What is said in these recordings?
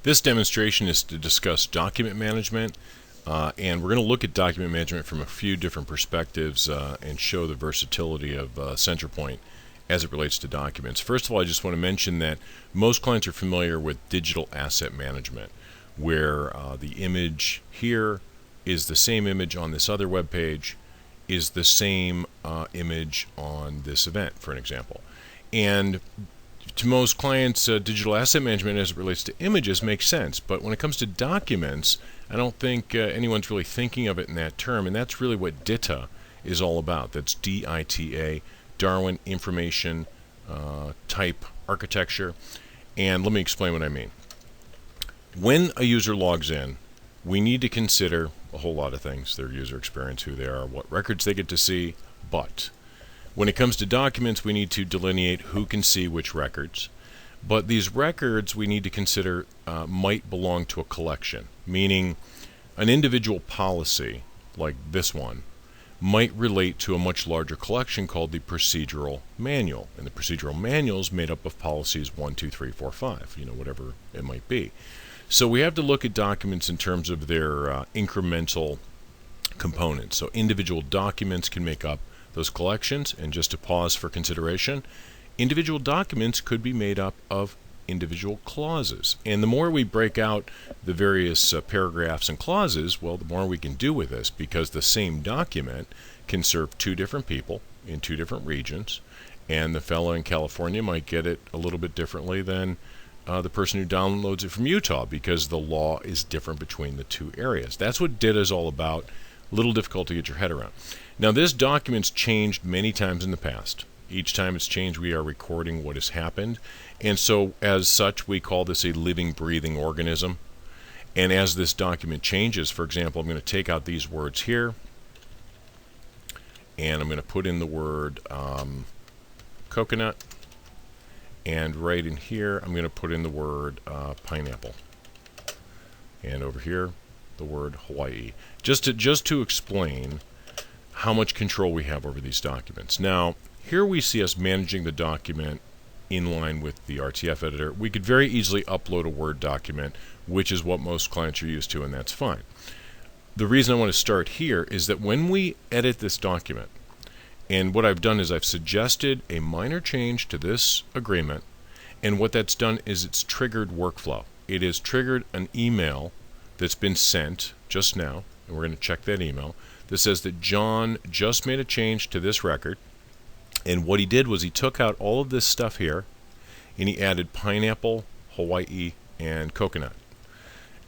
This demonstration is to discuss document management, and we're going to look at document management from a few different perspectives and show the versatility of Centralpoint as it relates to documents. First of all, I just want to mention that most clients are familiar with digital asset management, where the image here is the same image on this other web page, is the same image on this event, for an example. And to most clients, digital asset management as it relates to images makes sense, but when it comes to documents, I don't think anyone's really thinking of it in that term, and that's really what DITA is all about. That's D.I.T.A, Darwin Information Type Architecture. And let me explain what I mean. When a user logs in, we need to consider a whole lot of things: their user experience, who they are, what records they get to see. But when it comes to documents, we need to delineate who can see which records. But these records we need to consider might belong to a collection, meaning an individual policy, like this one, might relate to a much larger collection called the procedural manual. And the procedural manual is made up of policies 1, 2, 3, 4, 5, whatever it might be. So we have to look at documents in terms of their incremental components. So individual documents can make up those collections, and just to pause for consideration, individual documents could be made up of individual clauses. And the more we break out the various paragraphs and clauses, well, the more we can do with this, because the same document can serve two different people in two different regions, and the fellow in California might get it a little bit differently than the person who downloads it from Utah, because the law is different between the two areas. That's what DITA is all about. A little difficult to get your head around. Now, this document's changed many times in the past. Each time it's changed, we are recording what has happened. And so, as such, we call this a living, breathing organism. And as this document changes, for example, I'm going to take out these words here, and I'm going to put in the word coconut. And right in here, I'm going to put in the word pineapple. And over here, the word Hawaii. Just to explain how much control we have over these documents. Now, here we see us managing the document in line with the RTF editor. We could very easily upload a Word document, which is what most clients are used to, and that's fine. The reason I want to start here is that when we edit this document, and what I've done is I've suggested a minor change to this agreement, and what that's done is it's triggered workflow. It has triggered an email that's been sent just now, and we're going to check that email, that says that John just made a change to this record, and what he did was he took out all of this stuff here, and he added pineapple, Hawaii, and coconut.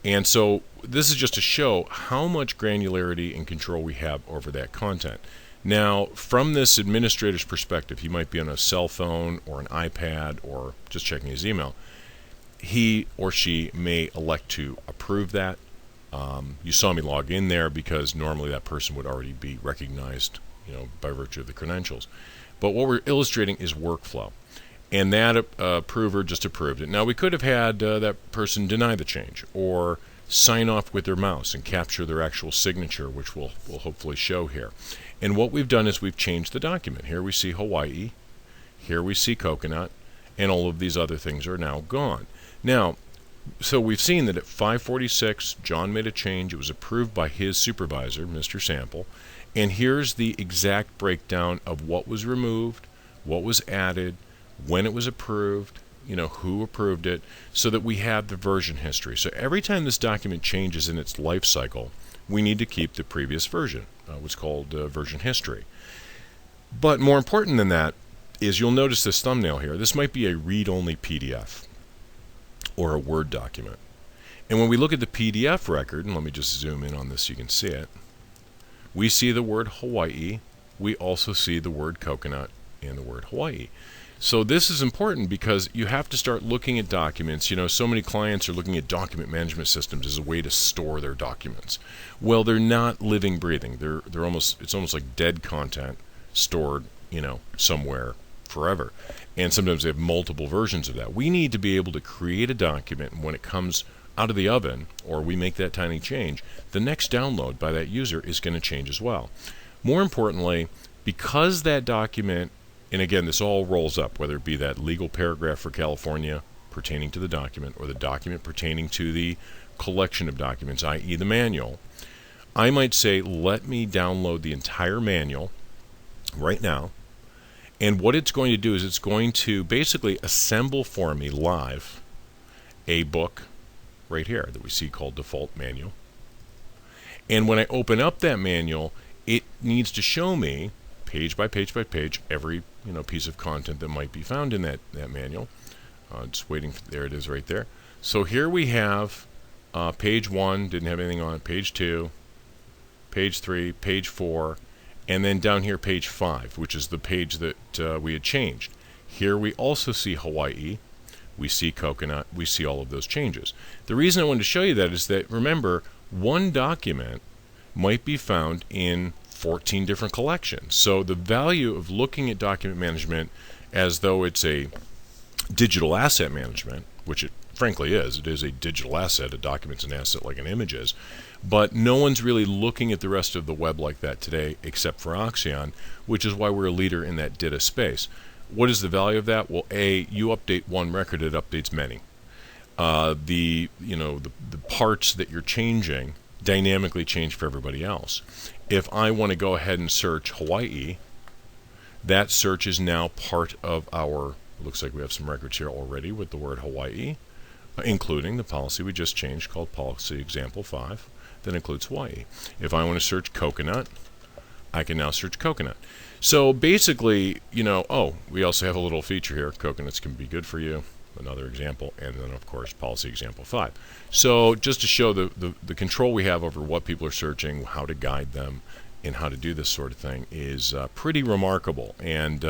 And so this is just to show how much granularity and control we have over that content. Now, from this administrator's perspective, he might be on a cell phone or an iPad or just checking his email. He or she may elect to approve that. You saw me log in there because normally that person would already be recognized, by virtue of the credentials. But what we're illustrating is workflow, and that approver just approved it. Now, we could have had that person deny the change or sign off with their mouse and capture their actual signature, which we'll hopefully show here. And what we've done is we've changed the document. Here we see Hawaii, here we see coconut, and all of these other things are now gone. Now, so we've seen that at 5:46, John made a change. It was approved by his supervisor, Mr. Sample. And here's the exact breakdown of what was removed, what was added, when it was approved, who approved it, so that we have the version history. So every time this document changes in its life cycle, we need to keep the previous version, what's called version history. But more important than that is you'll notice this thumbnail here. This might be a read-only PDF or a Word document. And when we look at the PDF record, and let me just zoom in on this so you can see it, we see the word Hawaii. We also see the word coconut and the word Hawaii. So this is important because you have to start looking at documents. So many clients are looking at document management systems as a way to store their documents. Well, they're not living, breathing. It's almost like dead content stored, somewhere forever. And sometimes they have multiple versions of that. We need to be able to create a document, and when it comes out of the oven, or we make that tiny change, the next download by that user is going to change as well. More importantly, because that document, and again, this all rolls up, whether it be that legal paragraph for California, pertaining to the document, or the document pertaining to the collection of documents, i.e. the manual, I might say, let me download the entire manual right now. And what it's going to do is it's going to basically assemble for me live a book right here that we see called default manual. And when I open up that manual, it needs to show me page by page by page every piece of content that might be found in that manual. Just waiting. There it is right there. So here we have page 1, didn't have anything on it. Page 2, page 3, page 4, and then down here page 5, which is the page that we had changed. Here we also see Hawaii, we see coconut, we see all of those changes. The reason I wanted to show you that is that, remember, one document might be found in 14 different collections. So the value of looking at document management as though it's a digital asset management, which it frankly is. It is a digital asset. A document's an asset like an image is. But no one's really looking at the rest of the web like that today except for Oxcyon, which is why we're a leader in that DITA space. What is the value of that? Well, A, you update one record, it updates many. The parts that you're changing dynamically change for everybody else. If I want to go ahead and search Hawaii, that search is now part of our, looks like we have some records here already with the word Hawaii, including the policy we just changed called policy example 5 that includes Hawaii. If I want to search coconut, I can now search coconut. So basically, we also have a little feature here, coconuts can be good for you, another example, and then of course policy example 5. So just to show the control we have over what people are searching, how to guide them, and how to do this sort of thing is pretty remarkable. And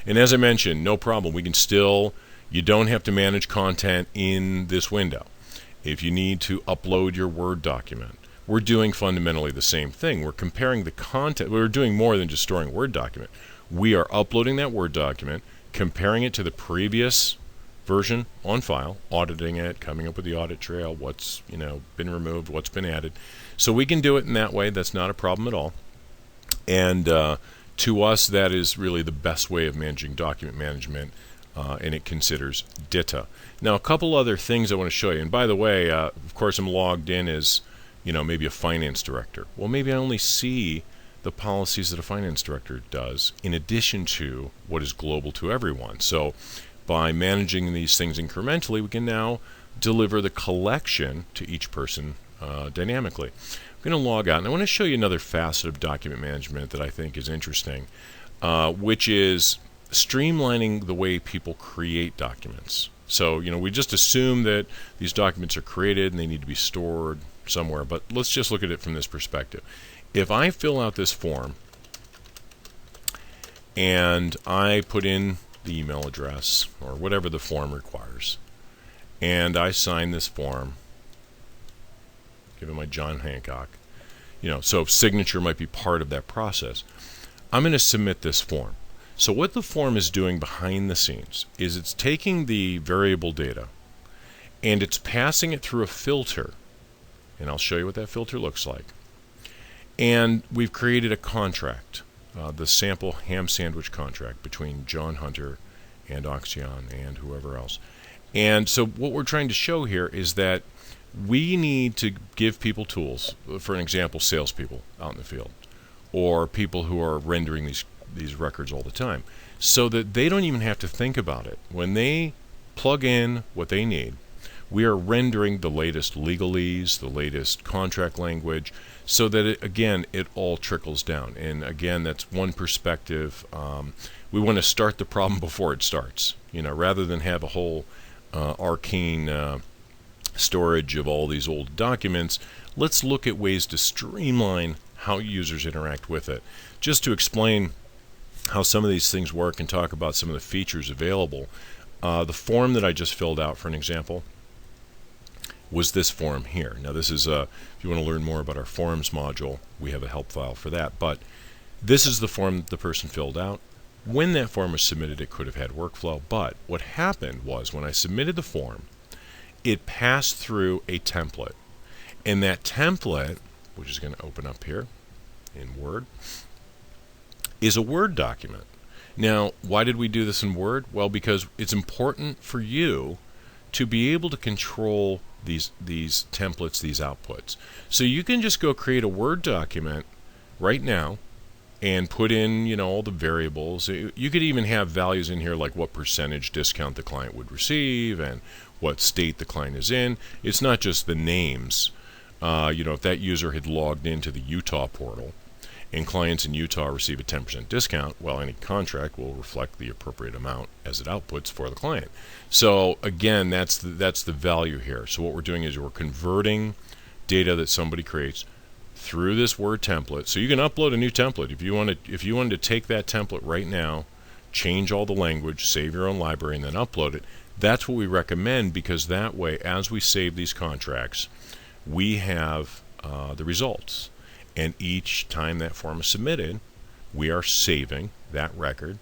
as I mentioned, no problem. We can still, you don't have to manage content in this window. If you need to upload your Word document, we're doing fundamentally the same thing. We're comparing the content. We're doing more than just storing a Word document. We are uploading that Word document, comparing it to the previous version on file, auditing it, coming up with the audit trail, what's been removed, what's been added. So we can do it in that way. That's not a problem at all. And to us, that is really the best way of managing document management, and it considers DITA. Now, a couple other things I want to show you. And by the way, of course, I'm logged in as maybe a finance director. Well, maybe I only see the policies that a finance director does in addition to what is global to everyone. So by managing these things incrementally, we can now deliver the collection to each person dynamically. I'm going to log out, and I want to show you another facet of document management that I think is interesting, which is streamlining the way people create documents. So, we just assume that these documents are created and they need to be stored somewhere, but let's just look at it from this perspective. If I fill out this form and I put in the email address or whatever the form requires, and I sign this form, give it my John Hancock, so signature might be part of that process. I'm going to submit this form. So what the form is doing behind the scenes is it's taking the variable data and it's passing it through a filter, and I'll show you what that filter looks like. And we've created a contract, the sample ham sandwich contract between John Hunter and Oxcyon and whoever else. And so what we're trying to show here is that we need to give people tools, for an example, salespeople out in the field, or people who are rendering these records all the time, so that they don't even have to think about it. When they plug in what they need, we are rendering the latest legalese, the latest contract language, so that, it all trickles down. And again, that's one perspective. We want to start the problem before it starts, rather than have a whole arcane storage of all these old documents. Let's look at ways to streamline how users interact with it. Just to explain how some of these things work and talk about some of the features available, the form that I just filled out, for an example, was this form here. Now this is, if you want to learn more about our forms module, we have a help file for that, but this is the form that the person filled out. When that form was submitted, it could have had workflow, but what happened was when I submitted the form, it passed through a template, and that template, which is going to open up here in Word, is a Word document. Now, why did we do this in Word? Well, because it's important for you to be able to control these templates, these outputs. So you can just go create a Word document right now and put in, all the variables. You could even have values in here like what percentage discount the client would receive and what state the client is in. It's not just the names. If that user had logged into the Utah portal and clients in Utah receive a 10% discount, well, any contract will reflect the appropriate amount as it outputs for the client. So again, that's the value here. So what we're doing is we're converting data that somebody creates through this Word template. So you can upload a new template if you wanted to take that template right now, change all the language, save your own library, and then upload it. That's what we recommend, because that way, as we save these contracts, we have the results. And each time that form is submitted, we are saving that record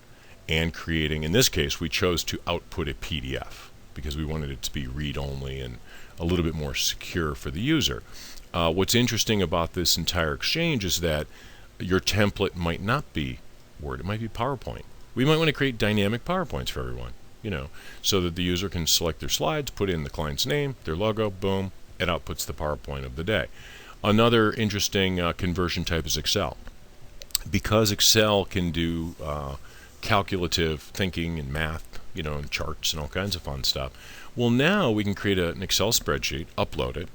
and creating, in this case, we chose to output a PDF because we wanted it to be read-only and a little bit more secure for the user. What's interesting about this entire exchange is that your template might not be Word, it might be PowerPoint. We might want to create dynamic PowerPoints for everyone, so that the user can select their slides, put in the client's name, their logo, boom, it outputs the PowerPoint of the day. Another interesting conversion type is Excel. Because Excel can do calculative thinking and math, and charts and all kinds of fun stuff. Well, now we can create an Excel spreadsheet, upload it,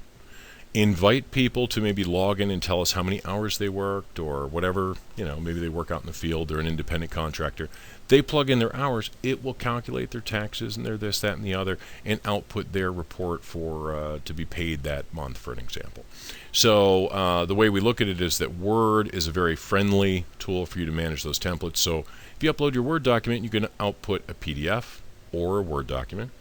invite people to maybe log in and tell us how many hours they worked or whatever. Maybe they work out in the field, they're an independent contractor. They plug in their hours, it will calculate their taxes and their this, that, and the other, and output their report for to be paid that month, for an example. So the way we look at it is that Word is a very friendly tool for you to manage those templates. So if you upload your Word document, you can output a PDF or a Word document.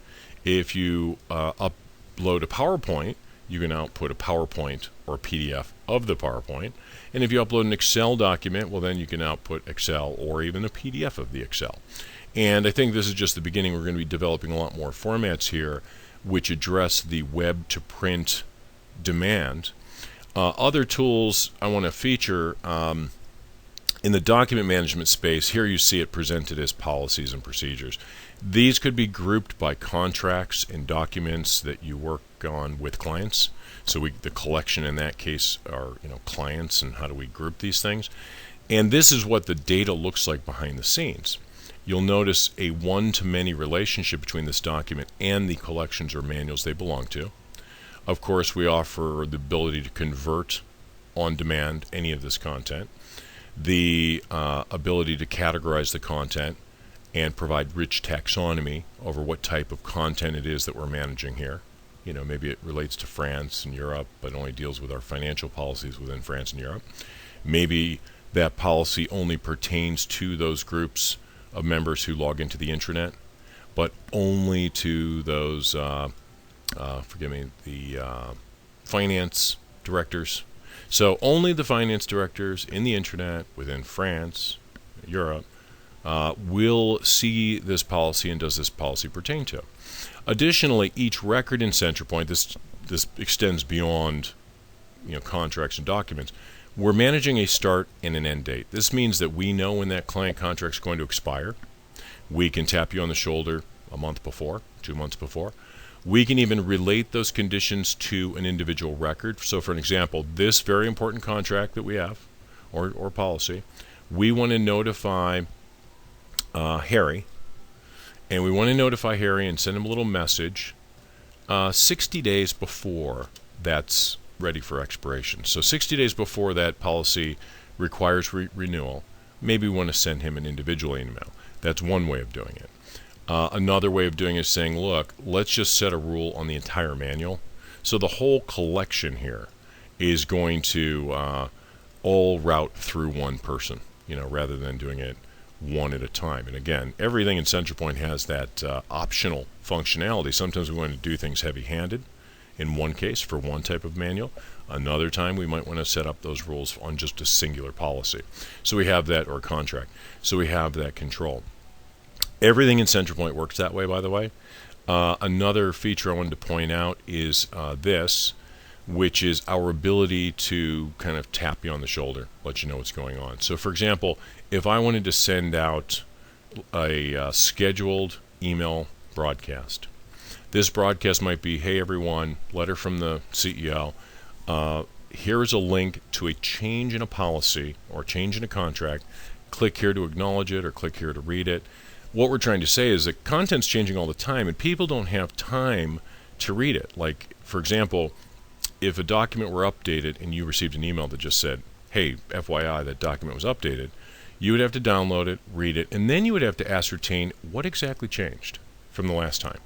If you upload a PowerPoint, you can output a PowerPoint or a PDF of the PowerPoint. And if you upload an Excel document, well, then you can output Excel or even a PDF of the Excel. And I think this is just the beginning. We're going to be developing a lot more formats here which address the web to print demand. Other tools I want to feature in the document management space, here you see it presented as policies and procedures. These could be grouped by contracts and documents that you work on with clients. So the collection in that case are clients, and how do we group these things? And this is what the data looks like behind the scenes. You'll notice a one-to-many relationship between this document and the collections or manuals they belong to. Of course, we offer the ability to convert on demand any of this content, the ability to categorize the content and provide rich taxonomy over what type of content it is that we're managing here. Maybe it relates to France and Europe, but only deals with our financial policies within France and Europe. Maybe that policy only pertains to those groups of members who log into the intranet, but only to those, the finance directors. So only the finance directors in the intranet within France, Europe, will see this policy, and does this policy pertain to. Additionally, each record in Centralpoint, this extends beyond contracts and documents. We're managing a start and an end date. This means that we know when that client contract is going to expire. We can tap you on the shoulder a month before, 2 months before. We can even relate those conditions to an individual record. So for an example, this very important contract that we have, or policy, we want to notify Harry, and we want to notify Harry and send him a little message 60 days before that's ready for expiration. So 60 days before that policy requires renewal, maybe we want to send him an individual email. That's one way of doing it. Another way of doing it is saying, look, let's just set a rule on the entire manual. So the whole collection here is going to all route through one person, rather than doing it one at a time. And again, everything in Centralpoint has that optional functionality. Sometimes we want to do things heavy-handed in one case for one type of manual. Another time we might want to set up those rules on just a singular policy. So we have that, or contract. So we have that control. Everything in Centralpoint works that way, by the way. Another feature I wanted to point out is this, which is our ability to kind of tap you on the shoulder, let you know what's going on. So for example, if I wanted to send out a scheduled email broadcast This broadcast might be, hey everyone, letter from the CEO. Here's a link to a change in a policy or change in a contract. Click here to acknowledge it or click here to read it. What we're trying to say is that content's changing all the time and people don't have time to read it. Like, for example, if a document were updated and you received an email that just said, hey, FYI, that document was updated, you would have to download it, read it, and then you would have to ascertain what exactly changed from the last time.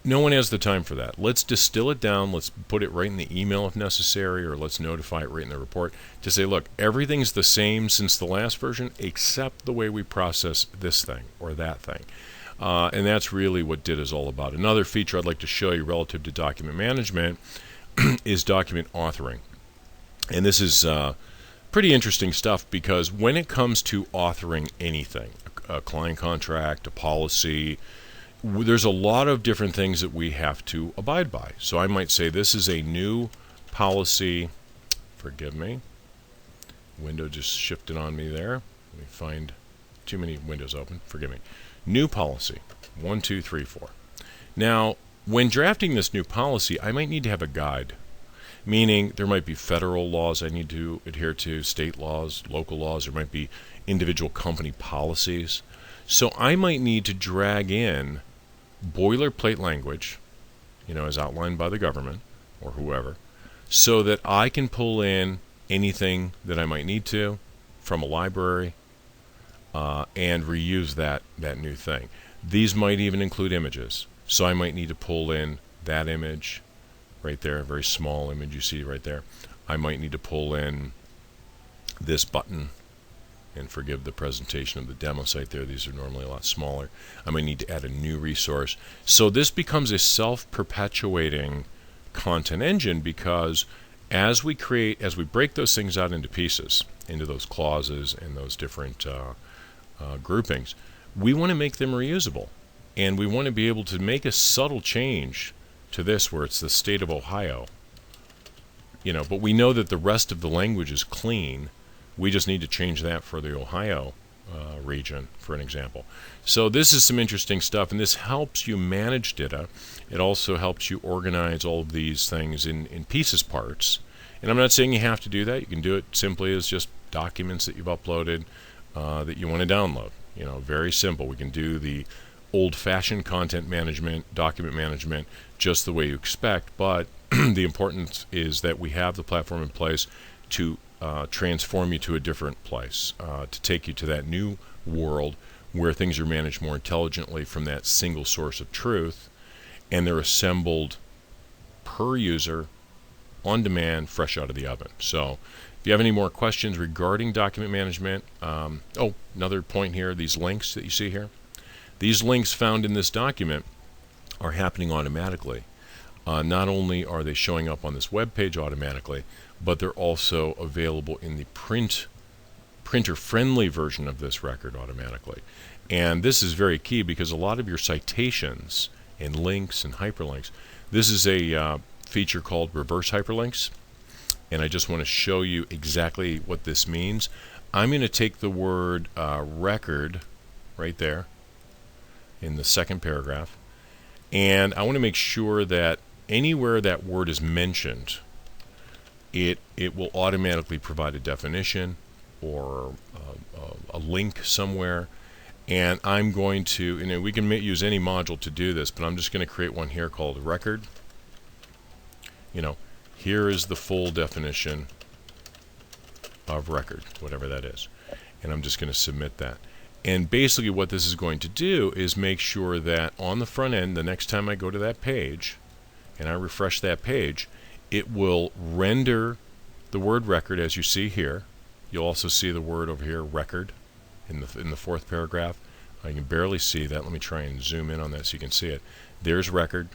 No one has the time for that. Let's distill it down. Let's put it right in the email if necessary, or let's notify it right in the report to say, look, everything's the same since the last version except the way we process this thing or that thing. And that's really what DITA is all about. Another feature I'd like to show you relative to document management is document authoring. And this is pretty interesting stuff because when it comes to authoring anything, a client contract, a policy, there's a lot of different things that we have to abide by. So I might say this is a new policy. Forgive me. Window just shifted on me there. Let me find too many windows open. Forgive me. New policy. 1, 2, 3, 4. Now, when drafting this new policy, I might need to have a guide. Meaning there might be federal laws I need to adhere to, state laws, local laws. There might be individual company policies. So I might need to drag in boilerplate language, as outlined by the government or whoever, so that I can pull in anything that I might need to from a library and reuse that new thing. These might even include images. So I might need to pull in that image right there, a very small image you see right there. I might need to pull in this button. And forgive the presentation of the demo site there. These are normally a lot smaller. I might need to add a new resource. So this becomes a self-perpetuating content engine because as we break those things out into pieces, into those clauses and those different groupings, we want to make them reusable. And we want to be able to make a subtle change to this where it's the state of Ohio. But we know that the rest of the language is clean. We just need to change that for the Ohio region, for an example. So this is some interesting stuff, and this helps you manage DITA. It also helps you organize all of these things in pieces parts. And I'm not saying you have to do that. You can do it simply as just documents that you've uploaded that you want to download. Very simple. We can do the old-fashioned content management, document management, just the way you expect, but the importance is that we have the platform in place to transform you to a different place, to take you to that new world where things are managed more intelligently from that single source of truth, and they're assembled per user, on demand, fresh out of the oven. So if you have any more questions regarding document management, another point here, these links that you see here, these links found in this document are happening automatically. Not only are they showing up on this web page automatically, but they're also available in the printer-friendly version of this record automatically. And this is very key because a lot of your citations and links and hyperlinks, this is a feature called reverse hyperlinks. And I just want to show you exactly what this means. I'm going to take the word record right there in the second paragraph, and I want to make sure that anywhere that word is mentioned, it will automatically provide a definition or a link somewhere. And I'm going to, we can use any module to do this, but I'm just going to create one here called record. Here is the full definition of record, whatever that is. And I'm just going to submit that. And basically what this is going to do is make sure that on the front end, the next time I go to that page and I refresh that page, it will render the word record as you see here. You'll also see the word over here, record, in the fourth paragraph. I can barely see that. Let me try and zoom in on that so you can see it. There's record,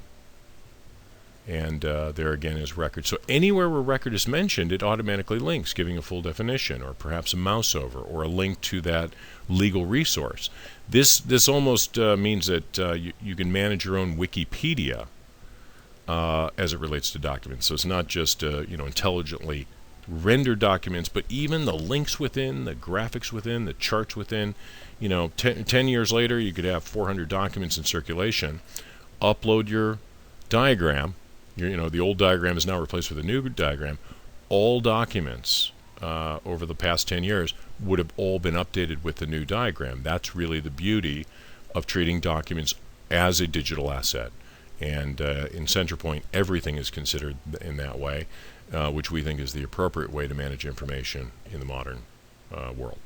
and there again is record. So anywhere where record is mentioned, it automatically links, giving a full definition, or perhaps a mouse over, or a link to that legal resource. This almost means that you can manage your own Wikipedia as it relates to documents. So it's not just intelligently render documents, but even the links within, the graphics within, the charts within. 10 years later, you could have 400 documents in circulation. Upload your diagram, the old diagram is now replaced with a new diagram. All documents over the past 10 years would have all been updated with the new diagram. That's really the beauty of treating documents as a digital asset. And in Centralpoint, everything is considered in that way, which we think is the appropriate way to manage information in the modern world.